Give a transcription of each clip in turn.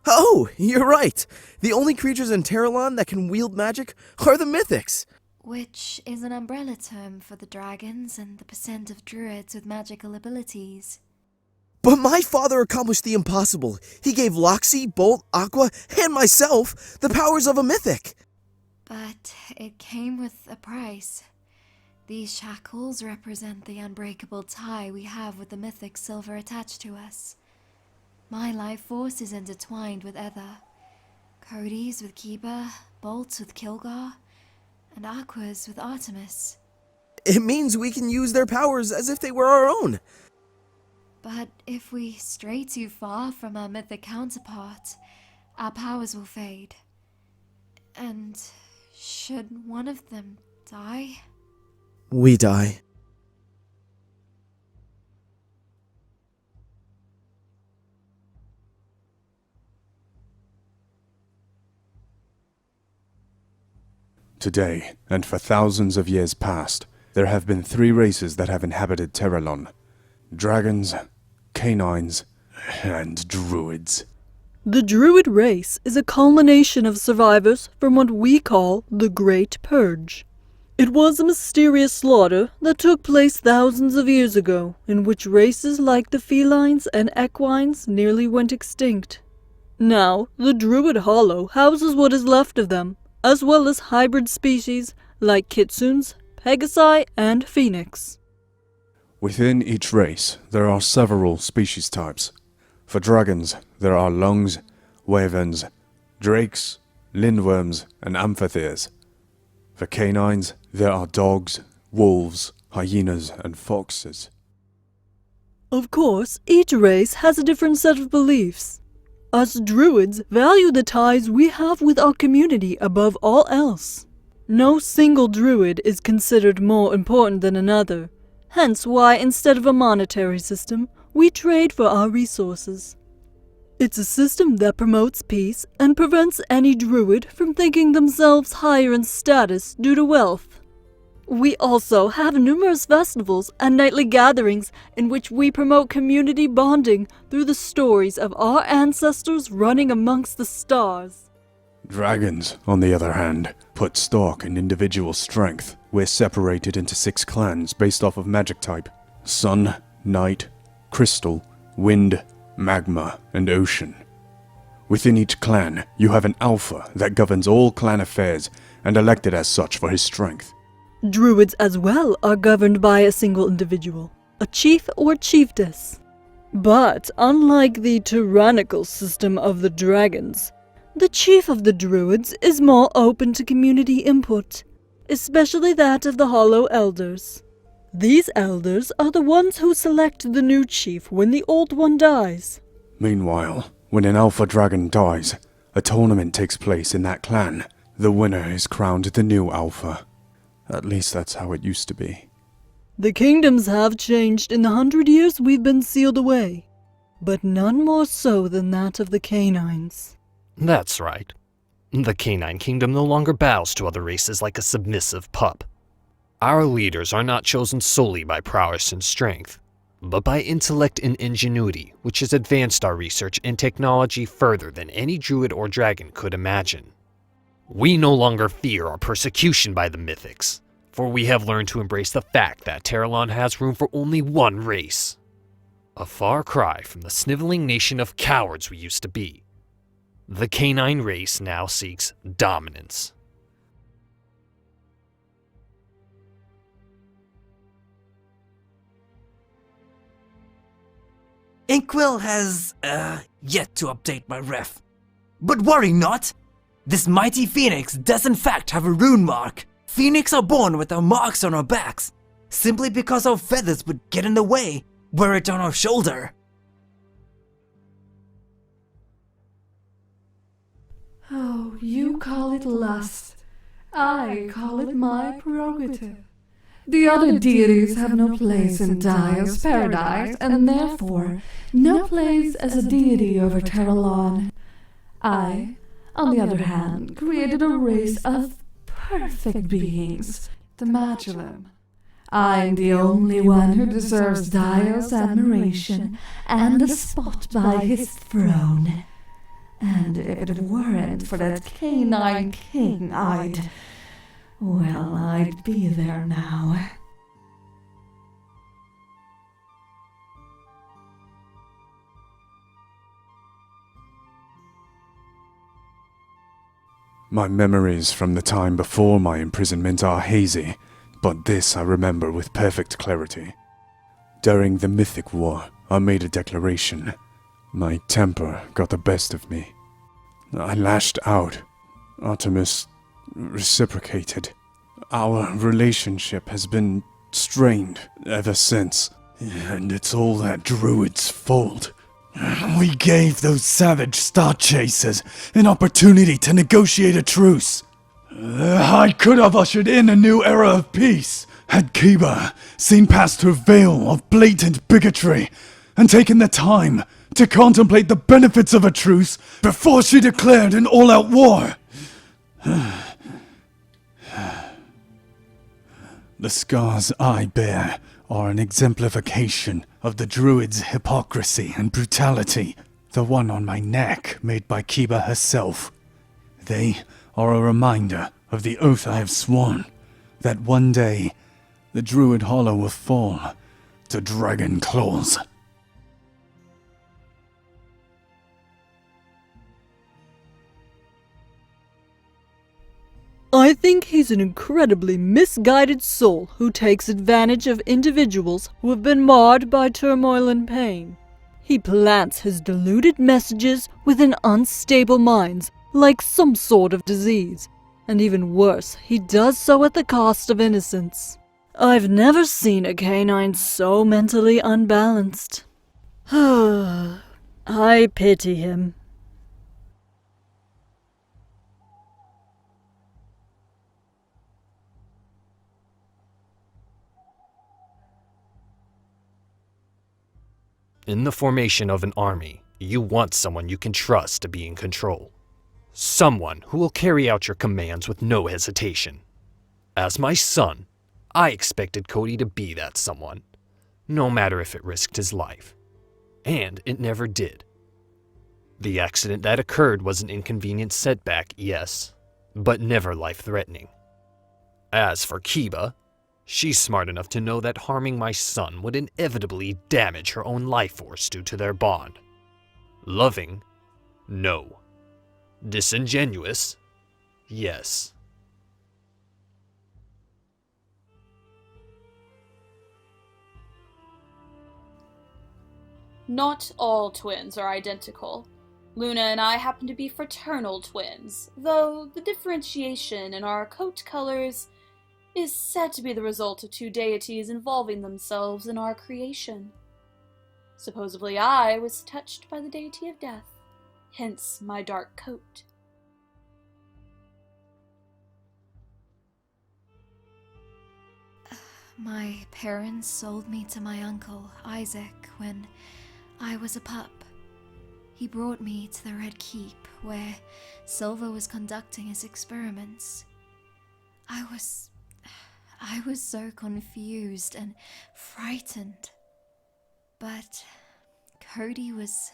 Oh, you're right. The only creatures in Terralon that can wield magic are the mythics. Which is an umbrella term for the dragons and the percent of druids with magical abilities. But my father accomplished the impossible. He gave Loxy, Bolt, Aqua, and myself the powers of a mythic. But it came with a price. These shackles represent the unbreakable tie we have with the mythic silver attached to us. My life force is intertwined with Ether. Cody's with Kiba, Bolt's with Kilgar, and Aqua's with Artemis. It means we can use their powers as if they were our own. But if we stray too far from our mythic counterpart, our powers will fade. And should one of them die? We die. Today, and for thousands of years past, there have been 3 races that have inhabited Terralon. Dragons, canines, and druids. The druid race is a culmination of survivors from what we call the Great Purge. It was a mysterious slaughter that took place thousands of years ago, in which races like the felines and equines nearly went extinct. Now, the Druid Hollow houses what is left of them, as well as hybrid species like kitsunes, pegasi, and phoenix. Within each race, there are several species types. For dragons, there are lungs, wyverns, drakes, lindworms, and amphitheres. For canines, there are dogs, wolves, hyenas, and foxes. Of course, each race has a different set of beliefs. Us druids value the ties we have with our community above all else. No single druid is considered more important than another, hence why instead of a monetary system, we trade for our resources. It's a system that promotes peace and prevents any druid from thinking themselves higher in status due to wealth. We also have numerous festivals and nightly gatherings in which we promote community bonding through the stories of our ancestors running amongst the stars. Dragons, on the other hand, put stock in individual strength. We're separated into 6 clans based off of magic type: sun, night, crystal, wind, magma, and ocean. Within each clan, you have an alpha that governs all clan affairs and elected as such for his strength. Druids as well are governed by a single individual, a chief or chiefess. But unlike the tyrannical system of the dragons, the chief of the druids is more open to community input, especially that of the Hollow Elders. These elders are the ones who select the new chief when the old one dies. Meanwhile, when an alpha dragon dies, a tournament takes place in that clan. The winner is crowned the new alpha. At least that's how it used to be. The kingdoms have changed in the 100 years we've been sealed away, but none more so than that of the canines. That's right. The canine kingdom no longer bows to other races like a submissive pup. Our leaders are not chosen solely by prowess and strength, but by intellect and ingenuity, which has advanced our research and technology further than any druid or dragon could imagine. We no longer fear our persecution by the mythics, for we have learned to embrace the fact that Terralon has room for only one race. A far cry from the sniveling nation of cowards we used to be. The canine race now seeks dominance. InkQuill has, yet to update my ref. But worry not! This mighty phoenix does in fact have a rune mark. Phoenix are born with our marks on our backs, simply because our feathers would get in the way, were it on our shoulder. Oh, you call it lust. I call it my prerogative. The other deities have no place in Dia's paradise, and therefore no place as a deity over Terralon. I, on the other hand, created a race of perfect beings, the macdowall. I am the only one who deserves Dia's admiration and a spot by his throne. And if it weren't for that canine king, I'd be there now. My memories from the time before my imprisonment are hazy, but this I remember with perfect clarity. During the Mythic War, I made a declaration. My temper got the best of me. I lashed out. Artemis reciprocated. Our relationship has been strained ever since, and it's all that druid's fault. We gave those savage star chasers an opportunity to negotiate a truce. I could have ushered in a new era of peace, had Kiba seen past her veil of blatant bigotry and taken the time to contemplate the benefits of a truce before she declared an all-out war. The scars I bear are an exemplification of the druid's hypocrisy and brutality. The one on my neck made by Kiba herself. They are a reminder of the oath I have sworn, that one day the druid hollow will fall to dragon claws. I think he's an incredibly misguided soul who takes advantage of individuals who have been marred by turmoil and pain. He plants his deluded messages within unstable minds like some sort of disease. And even worse, he does so at the cost of innocence. I've never seen a canine so mentally unbalanced. I pity him. In the formation of an army, you want someone you can trust to be in control. Someone who will carry out your commands with no hesitation. As my son, I expected Cody to be that someone, no matter if it risked his life. And it never did. The accident that occurred was an inconvenient setback, yes, but never life-threatening. As for Kiba, she's smart enough to know that harming my son would inevitably damage her own life force due to their bond. Loving? No. Disingenuous? Yes. Not all twins are identical. Luna and I happen to be fraternal twins, though the differentiation in our coat colors is said to be the result of two deities involving themselves in our creation. Supposedly I was touched by the deity of death, hence my dark coat. My parents sold me to my uncle, Isaac, when I was a pup. He brought me to the Red Keep, where Silver was conducting his experiments. I was so confused and frightened. But Cody was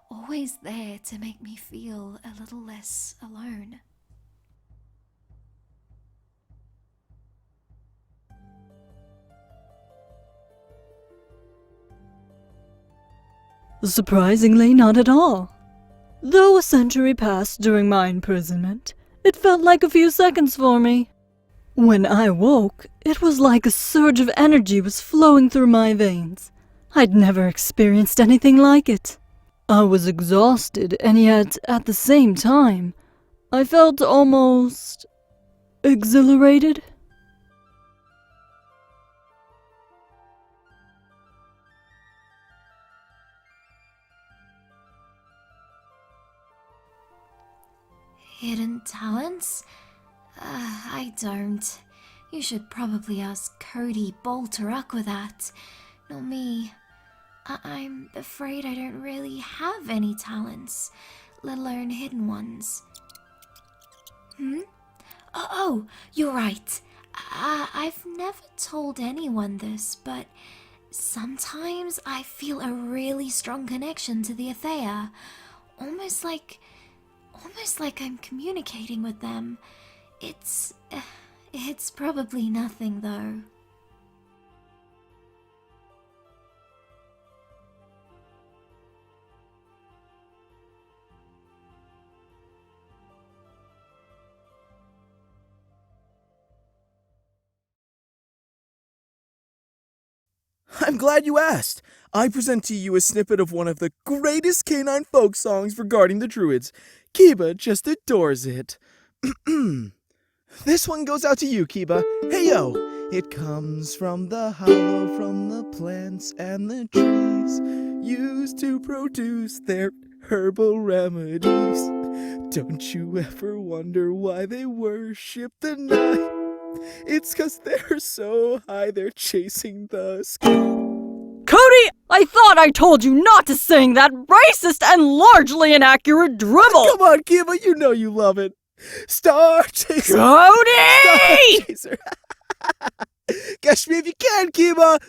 always there to make me feel a little less alone. Surprisingly, not at all. Though a century passed during my imprisonment, it felt like a few seconds for me. When I woke, it was like a surge of energy was flowing through my veins. I'd never experienced anything like it. I was exhausted, and yet, at the same time, I felt almost exhilarated. Hidden talents? I don't. You should probably ask Cody, Bolt, or Aqua that, not me. I'm afraid I don't really have any talents, let alone hidden ones. Oh, you're right. I've never told anyone this, but sometimes I feel a really strong connection to the Athea. Almost like almost like I'm communicating with them. It's probably nothing, though. I'm glad you asked. I present to you a snippet of one of the greatest canine folk songs regarding the Druids. Kiba just adores it. This one goes out to you, Kiba. Hey yo! It comes from the hollow, from the plants and the trees used to produce their herbal remedies. Don't you ever wonder why they worship the night? It's 'cause they're so high they're chasing the sky. Cody, I thought I told you not to sing that racist and largely inaccurate dribble! Come on, Kiba, you know you love it. Star Chaser. Cody! Star Chaser. Catch me if you can, Kiba.